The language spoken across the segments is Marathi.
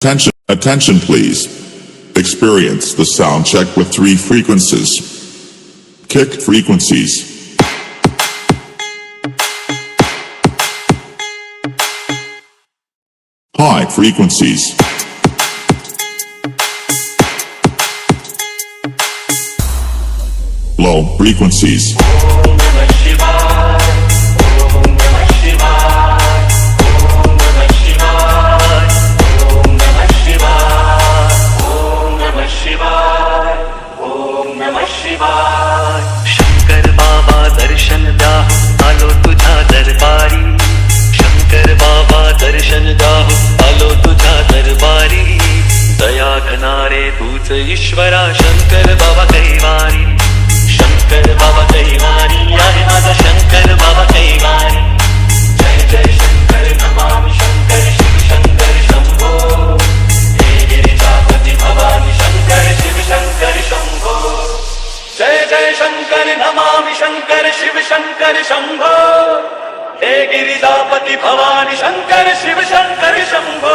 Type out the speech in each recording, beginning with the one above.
Attention please. Experience the sound check with 3 frequencies. Kick frequencies. High frequencies. Low frequencies. Shankar बाबा दर्शन द्याहो आलो तुझ्या दरबारी शंकर बाबा दर्शन द्याहो आलो तुझ्या दरबारी दया घनारे तूच ईश्वरा शंकर बाबा कैवारी शंकर बाबा कैवारी आहे माझा शंकर बाबा कैवारी जय जय शंकर नमामि शंकर शिव शंकर शंभो हे गिरिजापति भवानी शंकर शिव शंकर शंभो जय जय शंकर नमामि शंकर शिव शंकर शंभो हे गिरिजापति भवानी शंकर शिव शंकर शंभो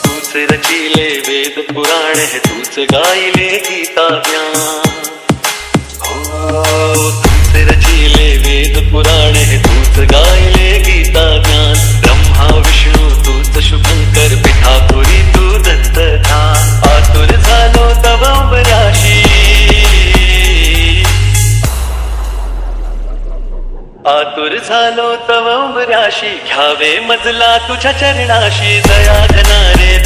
तूच रचिले वेद पुराण है तूच गायले गीता ज्ञान हो तूच रचिले वेद पुराण है तूच गायले गीता ज्ञान ब्रह्मा विष्णू तूच शुभंकर पिठापुरी तू दत्त ध्यान आतुर झालो तव उंबऱ्याशी आतुर झालो तव उंबऱ्याशी घ्यावे मजला तुझ्या चरणाशी दया घनारे